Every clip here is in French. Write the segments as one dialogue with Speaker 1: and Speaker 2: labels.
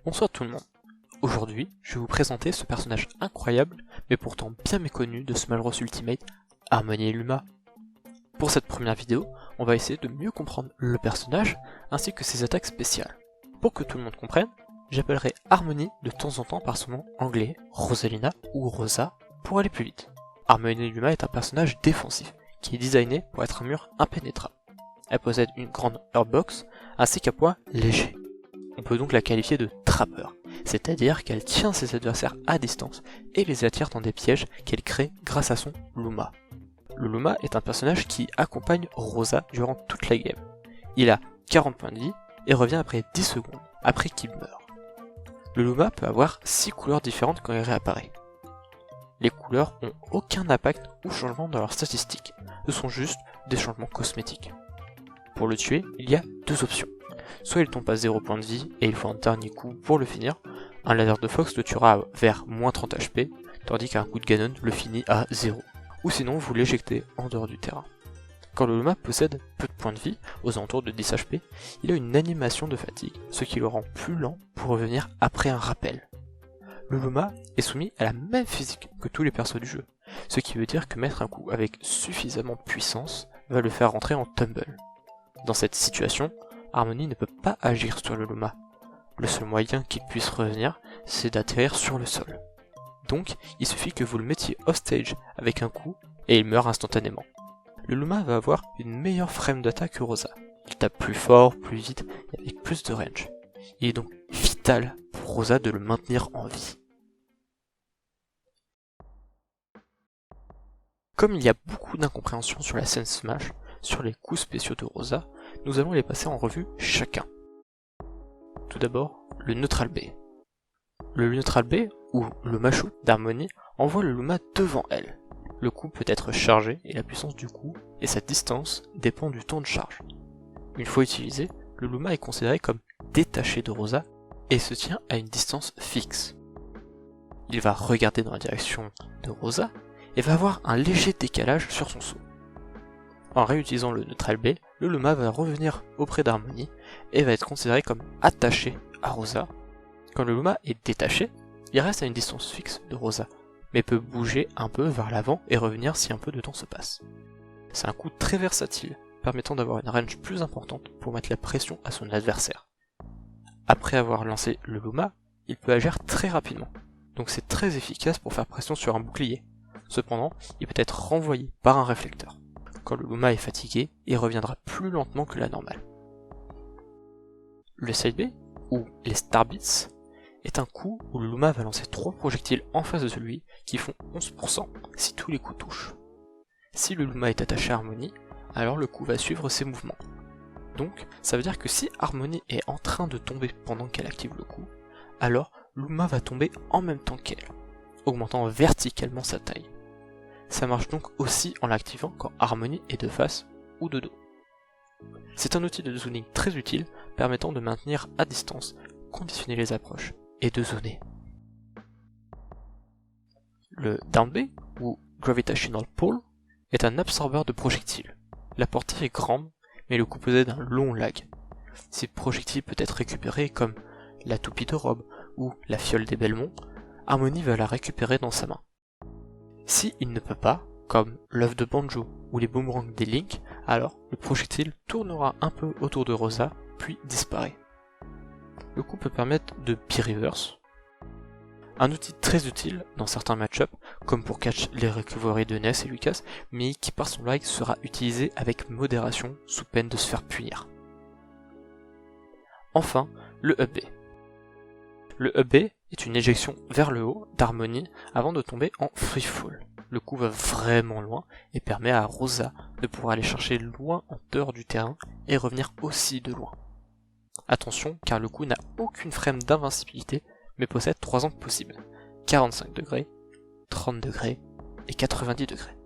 Speaker 1: Bonsoir tout le monde. Aujourd'hui, je vais vous présenter ce personnage incroyable, mais pourtant bien méconnu de Smash Bros Ultimate, Harmony et Luma. Pour cette première vidéo, on va essayer de mieux comprendre le personnage, ainsi que ses attaques spéciales. Pour que tout le monde comprenne, j'appellerai Harmony de temps en temps par son nom anglais, Rosalina ou Rosa, pour aller plus vite. Harmony et Luma est un personnage défensif, qui est designé pour être un mur impénétrable. Elle possède une grande Herbbox, ainsi qu'un poids léger. On peut donc la qualifier de trappeur, c'est-à-dire qu'elle tient ses adversaires à distance et les attire dans des pièges qu'elle crée grâce à son Luma. Le Luma est un personnage qui accompagne Rosa durant toute la game. Il a 40 points de vie et revient après 10 secondes, après qu'il meurt. Le Luma peut avoir 6 couleurs différentes quand il réapparaît. Les couleurs n'ont aucun impact ou changement dans leurs statistiques, ce sont juste des changements cosmétiques. Pour le tuer, il y a deux options. Soit il tombe à 0 points de vie et il faut un dernier coup pour le finir, un laser de Fox le tuera vers moins 30 HP, tandis qu'un coup de Ganon le finit à 0. Ou sinon vous l'éjectez en dehors du terrain. Quand le Luma possède peu de points de vie, aux alentours de 10 HP, il a une animation de fatigue, ce qui le rend plus lent pour revenir après un rappel. Le Luma est soumis à la même physique que tous les persos du jeu, ce qui veut dire que mettre un coup avec suffisamment de puissance va le faire rentrer en tumble. Dans cette situation, Harmony ne peut pas agir sur le Luma. Le seul moyen qu'il puisse revenir, c'est d'atterrir sur le sol. Donc, il suffit que vous le mettiez hostage avec un coup, et il meurt instantanément. Le Luma va avoir une meilleure frame d'attaque que Rosa. Il tape plus fort, plus vite, et avec plus de range. Il est donc vital pour Rosa de le maintenir en vie. Comme il y a beaucoup d'incompréhension sur la scène Smash, sur les coups spéciaux de Rosa, nous allons les passer en revue chacun. Tout d'abord, le Neutral B. Le Neutral B, ou le Mashoot d'Harmony, envoie le Luma devant elle. Le coup peut être chargé et la puissance du coup et sa distance dépend du temps de charge. Une fois utilisé, le Luma est considéré comme détaché de Rosa et se tient à une distance fixe. Il va regarder dans la direction de Rosa et va avoir un léger décalage sur son saut. En réutilisant le Neutral B, le Luma va revenir auprès d'Harmony et va être considéré comme attaché à Rosa. Quand le Luma est détaché, il reste à une distance fixe de Rosa, mais peut bouger un peu vers l'avant et revenir si un peu de temps se passe. C'est un coup très versatile, permettant d'avoir une range plus importante pour mettre la pression à son adversaire. Après avoir lancé le Luma, il peut agir très rapidement, donc c'est très efficace pour faire pression sur un bouclier. Cependant, il peut être renvoyé par un réflecteur. Quand le Luma est fatigué, il reviendra plus lentement que la normale. Le Side B, ou les Star Beats, est un coup où le Luma va lancer 3 projectiles en face de celui qui font 11% si tous les coups touchent. Si le Luma est attaché à Harmony, alors le coup va suivre ses mouvements. Donc, ça veut dire que si Harmony est en train de tomber pendant qu'elle active le coup, alors Luma va tomber en même temps qu'elle, augmentant verticalement sa taille. Ça marche donc aussi en l'activant quand Harmony est de face ou de dos. C'est un outil de zoning très utile, permettant de maintenir à distance, conditionner les approches et de zoner. Le Down B, ou Gravitational Pull, est un absorbeur de projectiles. La portée est grande, mais le coup possède un long lag. Si le projectile peut être récupéré comme la toupie de Rob ou la fiole des Belmont, Harmony va la récupérer dans sa main. Si il ne peut pas, comme l'œuf de Banjo ou les boomerangs des Link, alors le projectile tournera un peu autour de Rosa, puis disparaît. Le coup peut permettre de B-reverse, un outil très utile dans certains match-ups, comme pour catch les recovery de Ness et Lucas, mais qui par son lag sera utilisé avec modération sous peine de se faire punir. Enfin, le Up B. Le Up B est une éjection vers le haut d'Harmony avant de tomber en free fall. Le coup va vraiment loin et permet à Rosa de pouvoir aller chercher loin en dehors du terrain et revenir aussi de loin. Attention car le coup n'a aucune frame d'invincibilité mais possède 3 angles possibles, 45 degrés, 30 degrés et 90 degrés.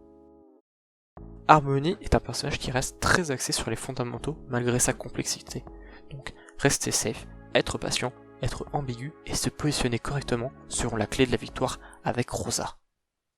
Speaker 1: Harmony est un personnage qui reste très axé sur les fondamentaux malgré sa complexité, donc restez safe, être patient, être ambigu et se positionner correctement seront la clé de la victoire avec Rosa.